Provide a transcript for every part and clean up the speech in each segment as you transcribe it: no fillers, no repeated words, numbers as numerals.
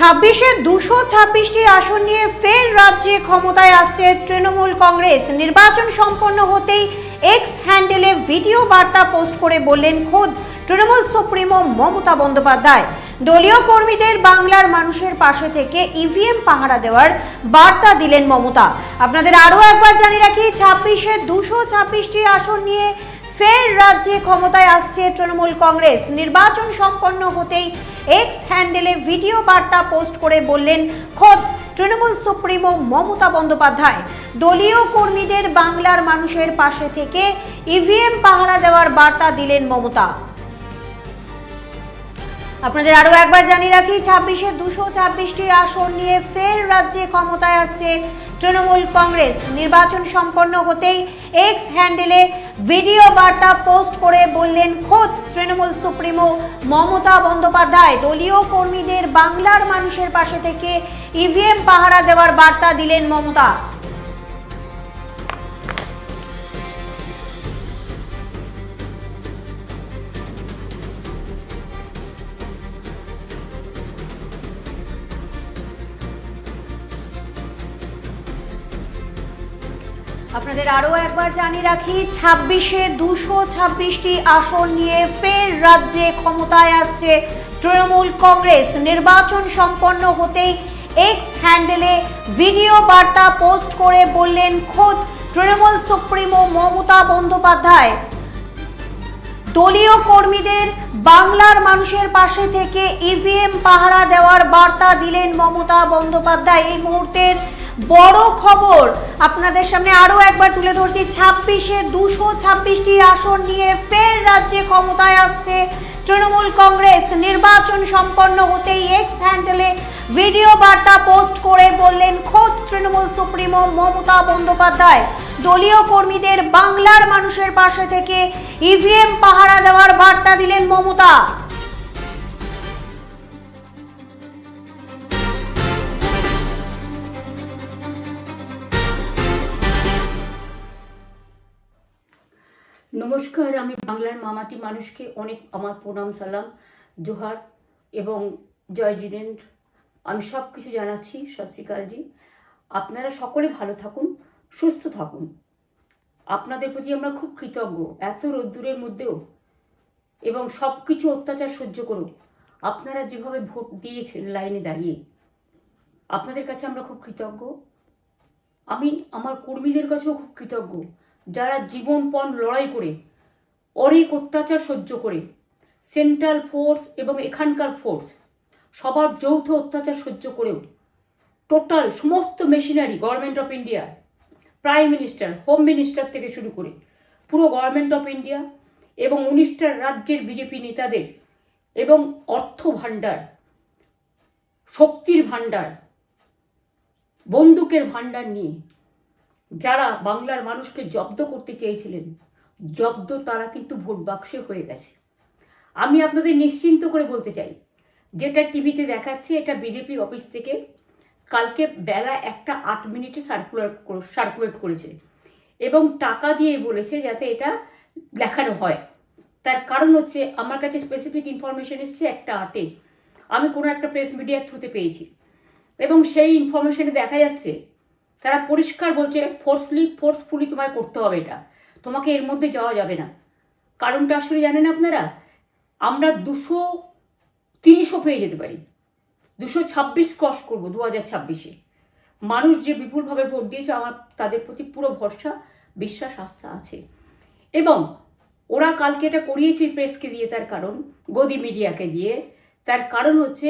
ছাব্বিশে 226টি আসন নিয়ে ফের রাজ্যে ক্ষমতায় আসছে তৃণমূল কংগ্রেস। নির্বাচন সম্পন্ন হতেই এক্স হ্যান্ডেলে ভিডিও বার্তা পোস্ট করে বললেন খোদ তৃণমূল সুপ্রিমো মমতা বন্দ্যোপাধ্যায়। দলীয় কর্মীদের বাংলার মানুষের পাশে থেকে ইভিএম পাহারা দেওয়ার বার্তা দিলেন মমতা। আপনাদের আরও একবার জানিয়ে রাখি, 26শে 226টি আসন নিয়ে ফের রাজ্যে ক্ষমতায় আসছে তৃণমূল কংগ্রেস। নির্বাচন সম্পন্ন হতেই এক্স হ্যান্ডেলে ভিডিও বার্তা পোস্ট করে বললেন খোদ তৃণমূল সুপ্রিমো মমতা বন্দ্যোপাধ্যায়। দলীয় কর্মীদের বাংলার মানুষের পাশে থেকে ইভিএম পাহারা দেওয়ার বার্তা দিলেন মমতা। আপনাদের আরো একবার জানিয়ে রাখি, 26শে 226টি আসন নিয়ে ফের রাজ্যে ক্ষমতায় আসছে তৃণমূল কংগ্রেস। নির্বাচন সম্পন্ন হতেই এক্স হ্যান্ডেলে ভিডিও বার্তা পোস্ট করে বললেন খোদ তৃণমূল সুপ্রিমো মমতা বন্দ্যোপাধ্যায়। দলীয় কর্মীদের বাংলার মানুষের পাশে থেকে ইভিএম পাহারা দেওয়ার বার্তা দিলেন মমতা। আপনাদের আরো একবার জানিয়ে রাখি, 26শে 226টি আসন নিয়ে ফের রাজ্যে ক্ষমতায় আসছে তৃণমূল কংগ্রেস। নির্বাচন সম্পন্ন হতেই এক্স হ্যান্ডেলে ভিডিও বার্তা পোস্ট করে বললেন খোদ তৃণমূল সুপ্রিমো মমতা বন্দ্যোপাধ্যায়। দলীয় কর্মীদের বাংলার মানুষের পাশে থেকে ইভিএম পাহারা দেওয়ার বার্তা দিলেন মমতা বন্দ্যোপাধ্যায়। এই মুহূর্তের বড় খবর আপনাদের সামনে আরো একবার তুলে ধরছি, 26শে 226টি আসন নিয়ে ফের রাজ্যে ক্ষমতায় আসছে তৃণমূল কংগ্রেস। নির্বাচন সম্পন্ন হতেই এক্স হ্যান্ডেলে ভিডিও বার্তা পোস্ট করে বললেন খোদ তৃণমূল সুপ্রিমো মমতা বন্দ্যোপাধ্যায়। দলীয় কর্মীদের বাংলার মানুষের পাশে থেকে ইভিএম পাহারা দেওয়ার বার্তা দিলেন মমতা। নমস্কার, আমি বাংলার মামাটি মানুষকে অনেক আমার প্রণাম, সালাম, জোহার এবং জয় জিনেন্দ্র। আমি সব কিছু জানাচ্ছি। সত শ্রী আকাল জি। আপনারা সকলে ভালো থাকুন, সুস্থ থাকুন। আপনাদের প্রতি আমরা খুব কৃতজ্ঞ। এত রোদ্দুরের মধ্যেও এবং সব কিছু অত্যাচার সহ্য করুন আপনারা যেভাবে ভোট দিয়েছেন লাইনে দাঁড়িয়ে, আপনাদের কাছে আমরা খুব কৃতজ্ঞ। আমি আমার কর্মীদের কাছেও খুব কৃতজ্ঞ, যারা জীবনপণ লড়াই করে অনেক অত্যাচার সহ্য করে সেন্ট্রাল ফোর্স এবং এখানকার ফোর্স সবার যৌথ অত্যাচার সহ্য করেও টোটাল সমস্ত machinery government of India, prime minister, home minister থেকে শুরু করে পুরো গভর্নমেন্ট অফ ইন্ডিয়া এবং 19টা রাজ্যের বিজেপি নেতাদের এবং অর্থ ভাণ্ডার, শক্তির ভাণ্ডার, বন্দুকের ভাণ্ডার নিয়ে যারা বাংলার মানুষকে জব্দ করতে চেয়েছিলেন, জব্দ তারা কিন্তু ভোট বাক্সে হয়ে গেছে। আমি আপনাদের নিশ্চিন্ত করে বলতে চাই, যেটা টিভিতে দেখাচ্ছে এটা বিজেপি অফিস থেকে কালকে বেলা 1:08 সার্কুলেট করেছে এবং টাকা দিয়ে বলেছে যাতে এটা দেখানো হয়। তার কারণ হচ্ছে আমার কাছে স্পেসিফিক ইনফরমেশন এসছে 1:08 আমি কোনো একটা প্রেস মিডিয়ার থ্রুতে পেয়েছি এবং সেই ইনফরমেশনে দেখা যাচ্ছে তারা পরিষ্কার বলছে ফোর্সফুলি তোমায় করতে হবে, এটা তোমাকে এর মধ্যে যাওয়া যাবে না। কারণটা আসলে জানেন আপনারা, আমরা 230ও পেয়ে যেতে পারি, 226 ক্রস করবো 2026-এ। মানুষ যে বিপুলভাবে ভোট দিয়েছে, আমার তাদের প্রতি পুরো ভরসা, বিশ্বাস, আস্থা আছে। এবং ওরা কালকে এটা করিয়েছে প্রেসকে দিয়ে, তার কারণ গদি মিডিয়াকে দিয়ে। তার কারণ হচ্ছে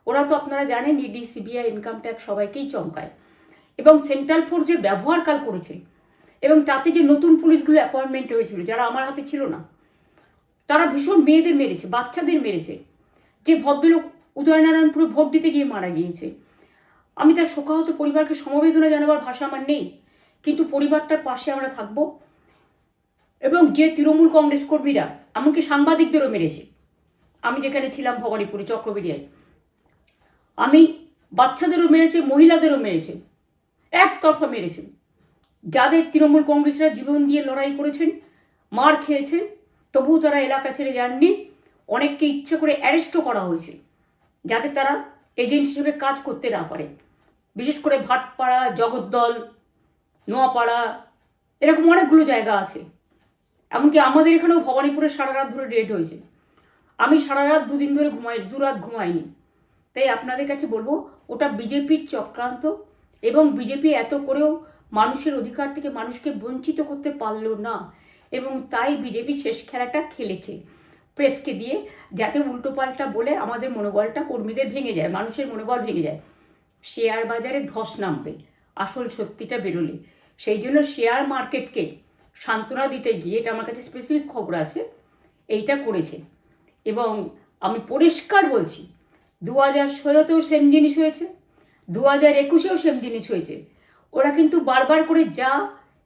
ওরা তো আপনারা জানেন ইডি, সিবিআই, ইনকাম ট্যাক্স সবাইকেই চমকায় এবং সেন্ট্রাল ফোর্স যে ব্যবহার কাল করেছে এবং তাতে যে নতুন পুলিশগুলো অ্যাপয়েন্টমেন্ট হয়েছিল যারা আমার হাতে ছিল না, তারা ভীষণ মেয়েদের মেরেছে, বাচ্চাদের মেরেছে। যে ভদ্রলোক উদয়নারায়ণপুরে ভোট দিতে গিয়ে মারা গিয়েছে, আমি তার শোকাহত পরিবারকে সমবেদনা জানাবার ভাষা আমার নেই, কিন্তু পরিবারটার পাশে আমরা থাকব। এবং যে তৃণমূল কংগ্রেস কর্মীরা এমনকি সাংবাদিকদেরও মেরেছে, আমি যেখানে ছিলাম ভবানীপুরে চক্রবেড়িয়ায়, আমি বাচ্চাদেরও মেরেছে, মহিলাদেরও মেরেছে, একতরফা মেরেছেন। যাদের তৃণমূল কংগ্রেসরা জীবন দিয়ে লড়াই করেছেন, মার খেয়েছেন, তবুও তারা এলাকা ছেড়ে যাননি। অনেককে ইচ্ছে করে অ্যারেস্টও করা হয়েছে, যাতে তারা এজেন্ট হিসেবে কাজ করতে না পারে। বিশেষ করে ভাটপাড়া, জগদ্দল, নোয়াপাড়া, এরকম অনেকগুলো জায়গা আছে। এমনকি আমাদের এখানেও ভবানীপুরে সারা রাত ধরে রেড হয়েছে। আমি সারা রাত 2 দিন ধরে দু রাত ঘুমাইনি। তাই আপনাদের কাছে বলবো, ওটা বিজেপির চক্রান্ত, এবং বিজেপি এত করেও মানুষের অধিকার থেকে মানুষকে বঞ্চিত করতে পারলো না, এবং তাই বিজেপি শেষ খেলাটা খেলেছে প্রেসকে দিয়ে, যাতে উল্টোপাল্টা বলে আমাদের মনোবলটা কর্মীদের ভেঙে যায়, মানুষের মনোবল ভেঙে যায়। শেয়ার বাজারে ধস নামবে আসল সত্যিটা বেরোলে। সেই জন্য শেয়ার মার্কেটকে সান্ত্বনা দিতে গিয়ে, এটা আমার কাছে স্পেসিফিক খবর আছে, এইটা করেছে। এবং আমি পরিষ্কার বলছি, 2016তেও সেম জিনিস হয়েছে, 2021এও সেম জিনিস হয়েছে। ওরা কিন্তু বারবার করে যা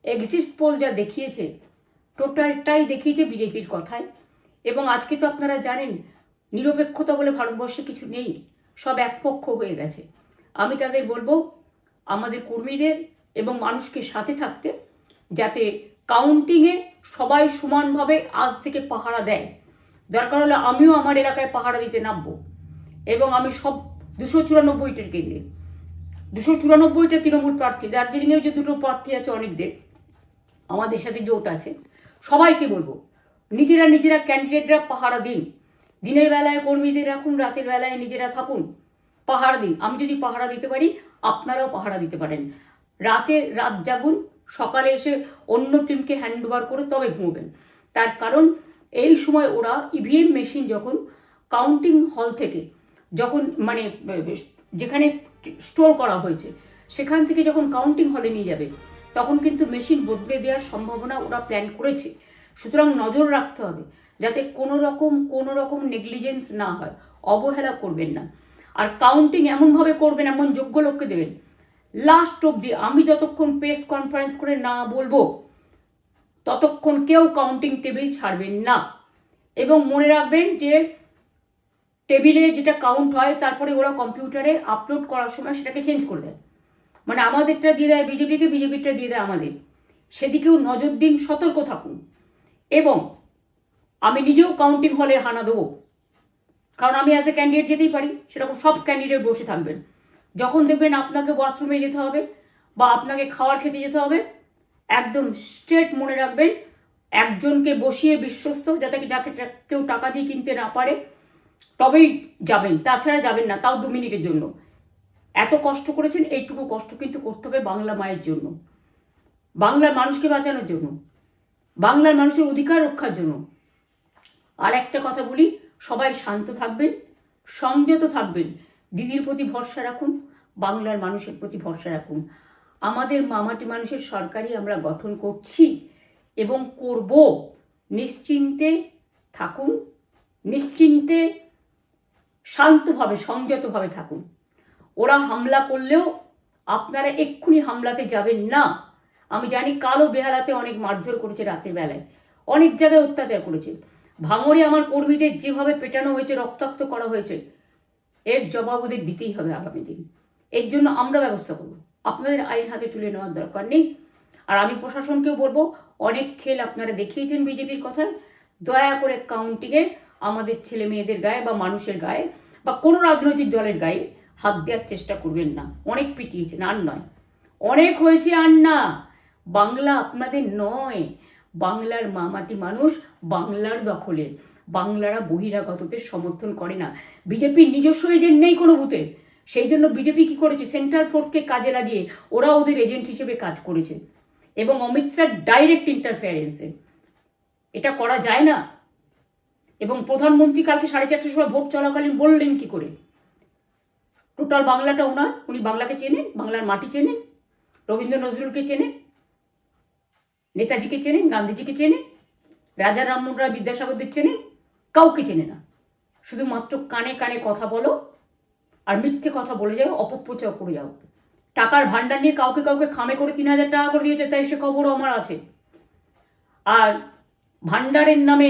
এক্সিস্ট পোল যা দেখিয়েছে, টোটালটাই দেখিয়েছে বিজেপির কথায়। এবং আজকে তো আপনারা জানেন, নিরপেক্ষতা বলে ভারতবর্ষে কিছু নেই, সব একপক্ষ হয়ে গেছে। আমি তাদের বলবো, আমাদের কর্মীদের এবং মানুষকে সাথে থাকতে, যাতে কাউন্টিংয়ে সবাই সমানভাবে আজ থেকে পাহারা দেয়। দরকার হলে আমিও আমার এলাকায় পাহারা দিতে নামবো, এবং আমি সব 294টার কেন্দ্রে, 294টা তৃণমূল প্রার্থী, দার্জিলিংয়েও যে 2টো প্রার্থী আছে অনেকদের, আমাদের সাথে জোট আছে, সবাইকে বলবো নিজেরা ক্যান্ডিডেটরা পাহারা দিন। দিনের বেলায় কর্মীদের রাখুন, রাতের বেলায় নিজেরা থাকুন, পাহারা দিন। আমি যদি পাহারা দিতে পারি, আপনারাও পাহারা দিতে পারেন। রাত জাগুন, সকালে এসে অন্য টিমকে হ্যান্ড ওভার করে তবে ঘুমবেন। তার কারণ এই সময় ওরা ইভিএম মেশিন যখন কাউন্টিং হল থেকে, যখন মানে যেখানে স্টোর করা হয়েছে সেখান থেকে যখন কাউন্টিং হলে নিয়ে যাবে, তখন কিন্তু মেশিন বদলে দেওয়ার সম্ভাবনা ওরা প্ল্যান করেছে। সুতরাং নজর রাখতে হবে যাতে কোনো রকম নেগলিজেন্স না হয়, অবহেলা করবেন না। আর কাউন্টিং এমনভাবে করবেন, এমন যোগ্য লোককে দেবেন লাস্ট অবধি। আমি যতক্ষণ প্রেস কনফারেন্স করে না বলবো, ততক্ষণ কেউ কাউন্টিং টেবিল ছাড়বেন না। এবং মনে রাখবেন যে টেবিলে যেটা কাউন্ট হয়, তারপরে ওরা কম্পিউটারে আপলোড করার সময় সেটাকে চেঞ্জ করে দেয়। মানে আমাদেরটা দিয়ে দেয় বিজেপিকে, বিজেপিরটা দিয়ে দেয় আমাদের। সেদিকেও নজর দিন, সতর্ক থাকুন। এবং আমি নিজেও কাউন্টিং হলে হানা দেবো, কারণ আমি অ্যাজ এ ক্যান্ডিডেট যেতেই পারি, সেরকম সব ক্যান্ডিডেট বসে থাকবেন। যখন দেখবেন আপনাকে ওয়াশরুমে যেতে হবে বা আপনাকে খাবার খেতে যেতে হবে, একদম স্ট্রেট মনে রাখবেন, একজনকে বসিয়ে বিশ্বস্ত, যাতে যাকে কেউ টাকা দিয়ে কিনতে না পারে, তবেই যাবেন, তাছাড়া যাবেন না, তাও 2 মিনিটের জন্য। এত কষ্ট করেছেন, এইটুকু কষ্ট কিন্তু করতে হবে বাংলা মায়ের জন্য, বাংলার মানুষকে বাঁচানোর জন্য, বাংলার মানুষের অধিকার রক্ষার জন্য। আর একটা কথা বলি, সবাই শান্ত থাকবেন, সংযত থাকবেন, দিদির প্রতি ভরসা রাখুন, বাংলার মানুষের প্রতি ভরসা রাখুন। আমাদের মামাটি মানুষের সরকারই আমরা গঠন করছি এবং করব। নিশ্চিন্তে থাকুন, নিশ্চিন্তে শান্তভাবে সংযতভাবে থাকুন। ওরা হামলা করলেও আপনারা এক্ষুনি হামলাতে যাবেন না। আমি জানি কালো বেহালাতে অনেক মারধর করেছে, রাতের বেলায় অনেক জায়গায় অত্যাচার করেছে। ভাঙড়ে আমার কর্মীদের যেভাবে পেটানো হয়েছে, রক্তাক্ত করা হয়েছে, এর জবাব ওদের দিতেই হবে আগামী দিন। এর জন্য আমরা ব্যবস্থা করব, আপনাদের আইন হাতে তুলে নেওয়ার দরকার নেই। আর আমি প্রশাসনকেও বলবো, অনেক খেল আপনারা দেখিয়েছেন বিজেপির কথায়, দয়া করে কাউন্টিংয়ে আমাদের ছেলে মেয়েদের গায়ে বা মানুষের গায়ে বা কোনো রাজনৈতিক দলের গায়ে হাত দেওয়ার চেষ্টা করবেন না। অনেক পিটিয়েছেন, আর নয়, অনেক হয়েছে, আর না। বাংলা আপনাদের নয়, বাংলার মামাটি মানুষ বাংলার দখলে। বাংলারা বহিরাগতদের সমর্থন করে না। বিজেপির নিজস্ব এজেন্ট নেই কোনো বুথে, সেই জন্য বিজেপি কি করেছে, সেন্ট্রাল ফোর্সকে কাজে লাগিয়ে ওরা ওদের এজেন্ট হিসেবে কাজ করেছে, এবং অমিত শাহ ডাইরেক্ট ইন্টারফেয়ারেন্সে। এটা করা যায় না। এবং প্রধানমন্ত্রী কালকে 4:30টার সময় ভোট চলাকালীন বললেন কি করে, টোটাল বাংলাটা ওনার, উনি বাংলাকে চেনেন, বাংলার মাটি চেনেন, রবীন্দ্র নজরুলকে চেনেন, নেতাজিকে চেনেন, গান্ধীজিকে চেনেন, রাজা রামমোহন রায়, বিদ্যাসাগরদের চেনেন, কাউকে চেনে না। শুধুমাত্র কানে কানে কথা বলো আর মিথ্যে কথা বলে যাও, অপপ্রচার করে যাও। টাকার ভান্ডার নিয়ে কাউকে খামে করে 3,000 টাকা করে দিয়েছে, তাই সে খবরও আমার আছে। আর ভান্ডারের নামে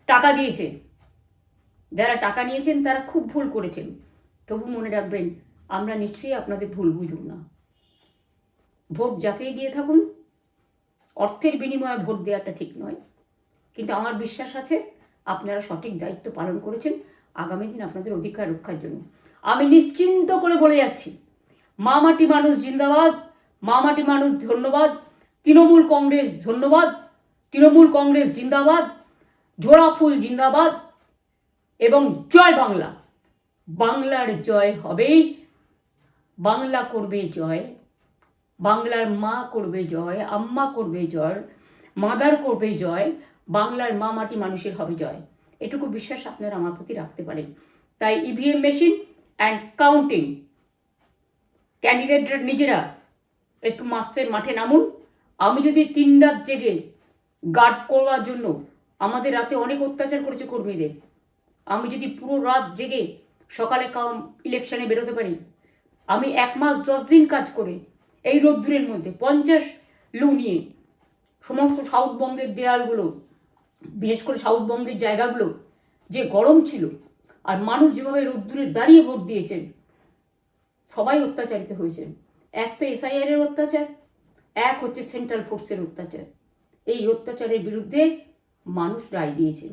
টাকা দিয়েছে, যারা টাকা নিয়েছেন তারা খুব ভুল করেছেন। তবু মনে রাখবেন, আমরা নিশ্চয়ই আপনাদের ভুল বুঝব না। ভোট যাকেই দিয়ে থাকুন, অর্থের বিনিময়ে ভোট দেওয়াটা ঠিক নয়, কিন্তু আমার বিশ্বাস আছে আপনারা সঠিক দায়িত্ব পালন করেছেন আগামী দিন আপনাদের অধিকার রক্ষার জন্য। আমি নিশ্চিন্ত করে বলে যাচ্ছি, মা মাটি মানুষ জিন্দাবাদ, মা মাটি মানুষ ধন্যবাদ, তৃণমূল কংগ্রেস ধন্যবাদ, তৃণমূল কংগ্রেস জিন্দাবাদ, ঝোড়া ফুল জিন্দাবাদ এবং জয় বাংলা। বাংলার জয় হবেই, বাংলা করবে জয়, বাংলার মা করবে জয়, আম্মা করবে জয়, মাদার করবে জয়, বাংলার মা মাটি মানুষের হবে জয়। এটুকু বিশ্বাস আপনারা আমার প্রতি রাখতে পারেন। তাই ইভিএম মেশিন অ্যান্ড কাউন্টিং ক্যান্ডিডেটরা নিজেরা একটু মাঠে নামুন। আমি যদি 3 রাত জেগে গার্ড করার জন্য, আমাদের রাতে অনেক অত্যাচার করেছে কর্মীদের, আমি যদি পুরো রাত জেগে সকালে ইলেকশনে বেরোতে পারি, আমি 1 মাস 10 দিন কাজ করে এই রোদ্দুরের মধ্যে 50 লু নিয়ে সমস্ত সাউথবঙ্গের দেয়ালগুলো, বিশেষ করে সাউথবঙ্গের জায়গাগুলো যে গরম ছিল, আর মানুষ যেভাবে রোদ্দুরে দাঁড়িয়ে ভোট দিয়েছেন, সবাই অত্যাচারিত হয়েছেন। এক তো এসআইআর এর অত্যাচার, এক হচ্ছে সেন্ট্রাল ফোর্সের অত্যাচার। এই অত্যাচারের বিরুদ্ধে মানুষ রায় দিয়েছেন।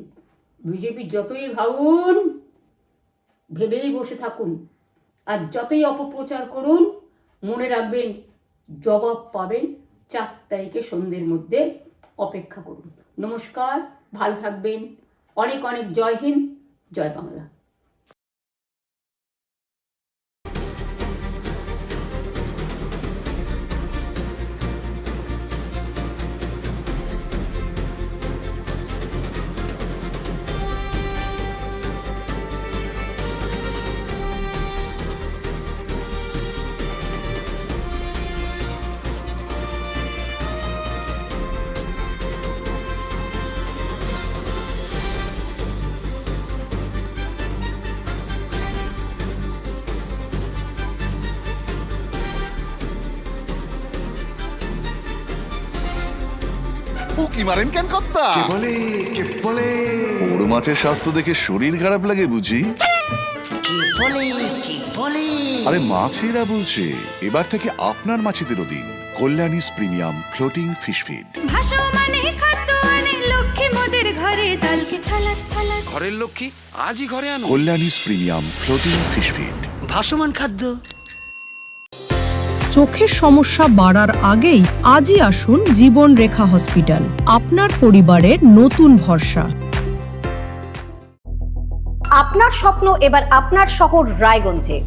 বিজেপি যতই ভাবুন, ভেবেই বসে থাকুন, আর যতই অপপ্রচার করুন, মনে রাখবেন জবাব পাবেন 4 তারিখে সন্ধ্যের মধ্যে। অপেক্ষা করুন। নমস্কার, ভালো থাকবেন। অনেক অনেক জয় হিন্দ, জয় বাংলা। কি মারেন কেন কর্তা? কে বলে বড় মাছের স্বাস্থ্য দেখে শরীর খারাপ লাগে বুঝি? কে বলে আরে মাছেরা বলছে, এবার থেকে আপনার মাছেদেরও দিন কল্যাণীস প্রিমিয়াম ফ্লোটিং ফিশ ফিড। ভাসমানে খাদ্য আনে লক্ষ্মী মোদের ঘরে, জলকে ছালাত ছালাত ঘরের লক্ষ্মী আজই ঘরে আনো কল্যাণীস প্রিমিয়াম ফ্লোটিং ফিশ ফিড। ভাসমান খাদ্য। চোখের সমস্যা বাড়ার আগেই আজই আসুন জীবন রেখা হসপিটাল, আপনার পরিবারের নতুন ভরসা। আপনার স্বপ্ন এবার আপনার শহর রায়গঞ্জে।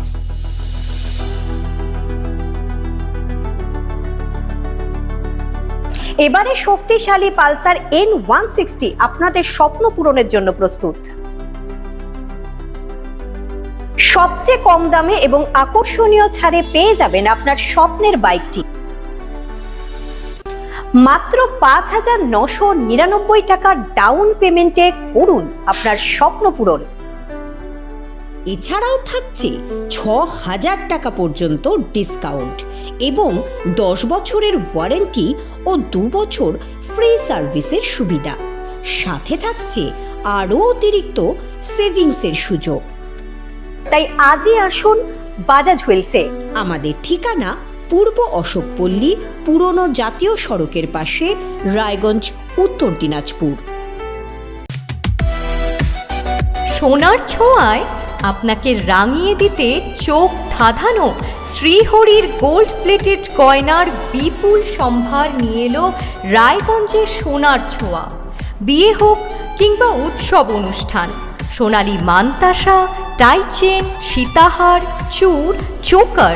এবারে শক্তিশালী পালসার N160 আপনাদের স্বপ্ন পূরণের জন্য প্রস্তুত। সবচেয়ে কম দামে এবং আকর্ষণীয় ছাড়ে পেয়ে যাবেন আপনার স্বপ্নের বাইকটি। মাত্র 5,999 টাকা ডাউন পেমেন্টে করুন আপনার স্বপ্ন পূরণ। এছাড়াও থাকছে 6,000 টাকা পর্যন্ত ডিসকাউন্ট এবং 10 বছরের ওয়ারেন্টি ও 2 বছর ফ্রি সার্ভিসের সুবিধা। সাথে থাকছে আরও অতিরিক্ত সেভিংসের সুযোগ। তাই আজই আসুন বাজাজ হুইলসে। আমাদের ঠিকানা পূর্ব অশোকপল্লী, পুরনো জাতীয় সড়কের পাশে, রায়গঞ্জ, উত্তর দিনাজপুর। সোনার ছোঁয়ায় আপনাকে রাঙিয়ে দিতে চোখ ধাঁধানো শ্রীহরির গোল্ড প্লেটেড গয়নার বিপুল সম্ভার নিয়ে এলো রায়গঞ্জের সোনার ছোঁয়া। বিয়ে হোক কিংবা উৎসব অনুষ্ঠান, সোনালী মানতাসা, টাইচেন, সীতাহার, চূড়, চোকার,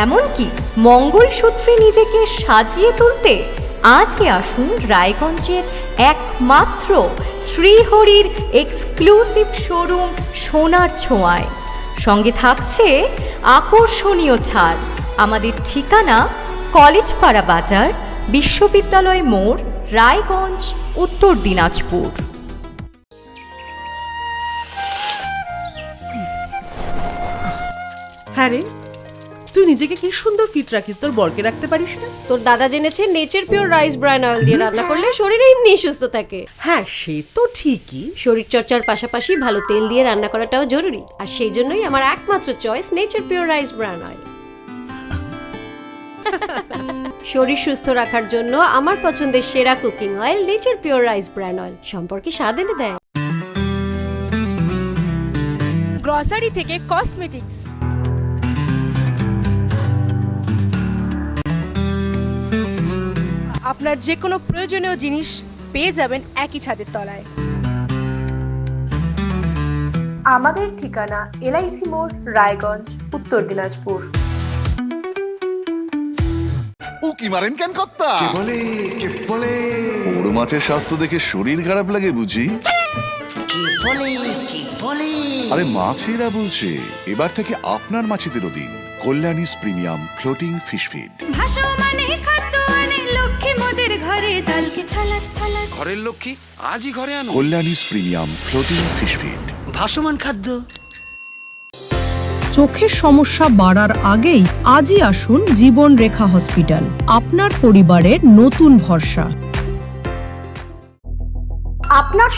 এমনকি মঙ্গলসূত্রে নিজেকে সাজিয়ে তুলতে আজই আসুন রায়গঞ্জের একমাত্র শ্রীহরির এক্সক্লুসিভ শোরুম সোনার ছোঁয়ায়। সঙ্গে থাকছে আকর্ষণীয় ছাড়। আমাদের ঠিকানা কলেজপাড়া বাজার, বিশ্ববিদ্যালয় মোড়, রায়গঞ্জ, উত্তর দিনাজপুর। হ্যাঁ রে, তুই নিজেকে কি সুন্দর ফিট রাখিস, তোর বরকে রাখতে পারিস না? তোর দাদা জেনেছে nature pure rice bran oil দিয়ে রান্না করলে শরীর এমনি সুস্থ থাকে। হ্যাঁ সে তো ঠিকই, শরীর চর্চার পাশাপাশি ভালো তেল দিয়ে রান্না করাটাও জরুরি, আর সেই জন্যই আমার একমাত্র choice nature pure rice bran oil. শরীর সুস্থ রাখার জন্য আমার পছন্দের সেরা cooking oil nature pure rice bran oil, সম্পর্কে স্বাদ এনে দেয়। গ্রসারি থেকে কসমেটিক্স, আপনার যে কোনো প্রয়োজনীয় জিনিস পেয়ে যাবেন একই ছাদের তলায়। আমাদের ঠিকানা এলআইসি মোড়, রায়গঞ্জ, উত্তর দিনাজপুর। উকি মারেন কেন কর্তা? কে বলে কে বলে বড় মাছের স্বাস্থ্য দেখে শরীর খারাপ লাগে বুঝি? কে বলে কে বলে আরে মাছেরা বলছে এবার থেকে আপনার মাছেদেরও দিন কল্যাণীস প্রিমিয়াম ফ্লোটিং ফিশ ফিড। ভাসমানে খাদ্য আনে লক্ষ্মী মোদের ঘরে জলকে ছালাক ছালাক। ঘরের লক্ষ্মী আজই ঘরে আনো। কল্যাণীস প্রিমিয়াম ফ্লোটিং ফিশ ফিড। ভাসমান খাদ্য। চোখের সমস্যা বাড়ার আগেই আজই আসুন জীবন রেখা হসপিটাল, আপনার পরিবারের নতুন ভরসা। আপনার